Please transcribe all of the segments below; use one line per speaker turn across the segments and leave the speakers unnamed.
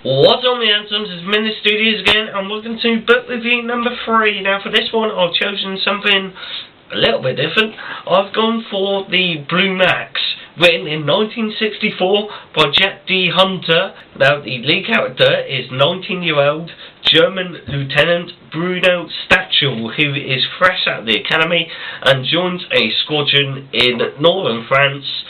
What's on the Anthems is Menace Studios again, and welcome to book review number 3. Now for this one I've chosen something a little bit different. I've gone for the Blue Max, written in 1964 by Jack D. Hunter. Now the lead character is 19-year-old German Lieutenant Bruno Stachel, who is fresh out of the academy and joins a squadron in northern France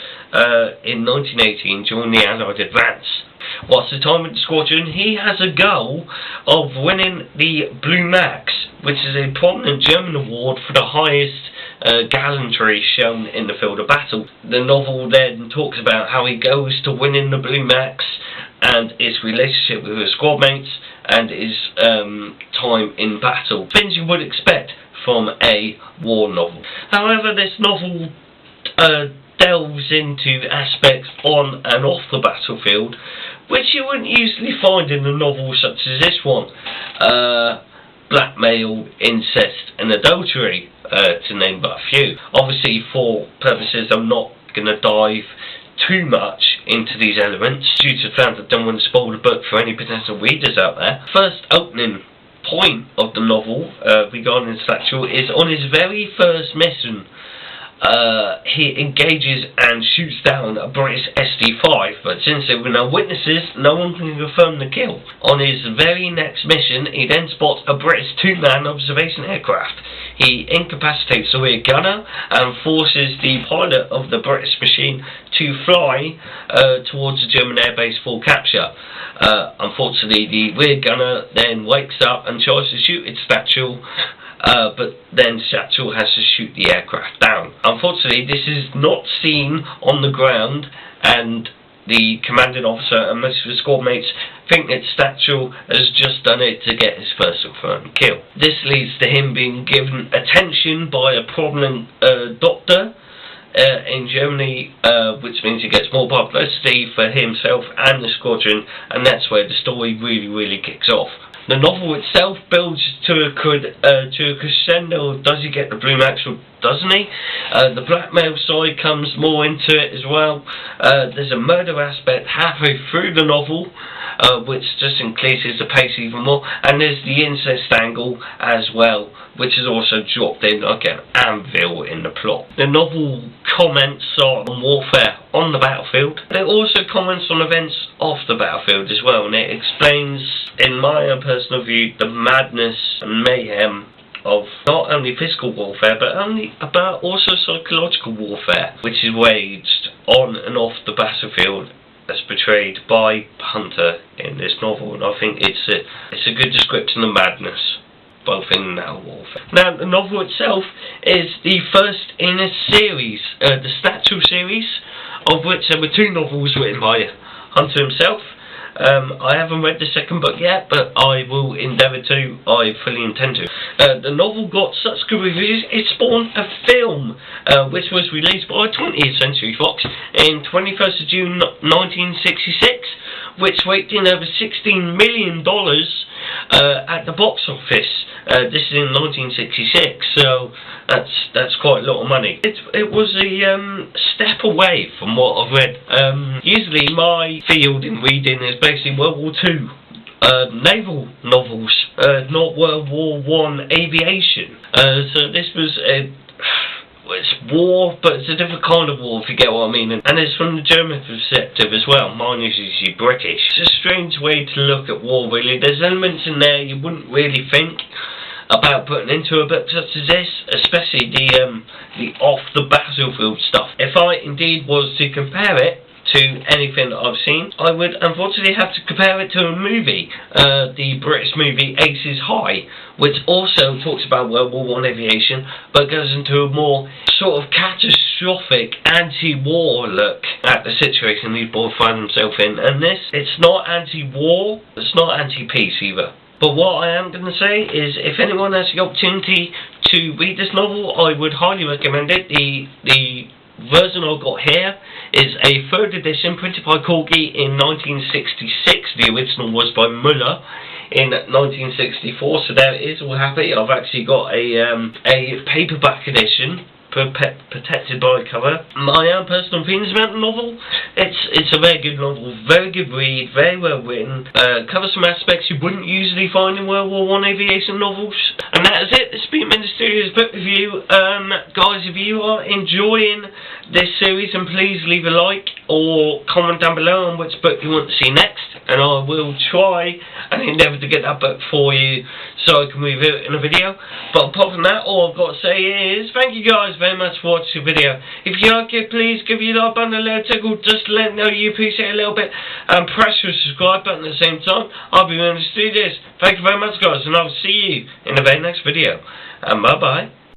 in 1918 during the Allied advance. Whilst the time with the squadron, he has a goal of winning the Blue Max, which is a prominent German award for the highest gallantry shown in the field of battle. The novel then talks about how he goes to winning the Blue Max and his relationship with his squad mates and his time in battle. Things you would expect from a war novel. However, this novel delves into aspects on and off the battlefield which you wouldn't usually find in a novel such as this one. Blackmail, incest and adultery, to name but a few. Obviously, for purposes, I'm not going to dive too much into these elements due to the fact that I don't want to spoil the book for any potential readers out there. First opening point of the novel regarding Stachel is on his very first mission. He engages and shoots down a British SD-5, but since there were no witnesses, no one can confirm the kill. On his very next mission, he then spots a British two-man observation aircraft. He incapacitates the rear gunner and forces the pilot of the British machine to fly towards the German airbase for capture. Unfortunately, the rear gunner then wakes up and tries to shoot at Stachel, but then Stachel has to shoot the aircraft down. Unfortunately, this is not seen on the ground, and the commanding officer and most of his squad mates think that Stachel has just done it to get his first confirmed kill. This leads to him being given attention by a prominent doctor in Germany, which means he gets more publicity for himself and the squadron, and that's where the story really kicks off. The novel itself builds to a crescendo. Does he get the Blue Max or doesn't he? The blackmail side comes more into it as well. There's a murder aspect halfway through the novel, which just increases the pace even more, and there's the incest angle as well, which is also dropped in like an anvil in the plot. The novel comments on warfare on the battlefield, but it also comments on events off the battlefield as well, and it explains, in my own personal view, the madness and mayhem of not only physical warfare but also psychological warfare, which is waged on and off the battlefield as portrayed by Hunter in this novel, and I think it's a good description of madness, both in and out of warfare. Now, the novel itself is the first in a series, the Stachel series, of which there were 2 novels written by Hunter himself. I haven't read the second book yet, but I will endeavour to. I fully intend to. The novel got such good reviews, it spawned a film, which was released by 20th Century Fox in 21st of June 1966, which raked in over $16 million at the box office. This is in 1966, so that's quite a lot of money. It was a step away from what I've read. Usually my field in reading is basically World War II naval novels, not World War I aviation. So this was it's war, but it's a different kind of war, if you get what I mean, and it's from the German perspective as well. Mine is usually British. It's a strange way to look at war, really. There's elements in there you wouldn't really think about putting into a book such as this, especially the off the battlefield stuff. If I indeed was to compare it to anything that I've seen, I would unfortunately have to compare it to a movie, the British movie Aces High, which also talks about World War I aviation, but goes into a more sort of catastrophic anti-war look at the situation these boys find themselves in. And this, it's not anti-war, it's not anti-peace either. But what I am going to say is, if anyone has the opportunity to read this novel, I would highly recommend it. The version I've got here is a 3rd edition printed by Corgi in 1966. The original was by Muller in 1964, so there it is, all happy. I've actually got a paperback edition protected by cover. My own personal opinions about the novel: it's a very good novel, very good read, very well written. Covers some aspects you wouldn't usually find in World War I aviation novels. And that is it. This has been Menace Studios book review. Guys, if you are enjoying this series, and please leave a like or comment down below on which book you want to see next, and I will try and endeavour to get that book for you so I can review it in a video. But apart from that, all I've got to say is thank you guys very much for watching the video. If you like it, please give your like button a little tickle just to let me know you appreciate it a little bit, and press the subscribe button at the same time. I'll be Menace Studios. Thank you very much, guys, and I'll see you in the very next video. And bye bye.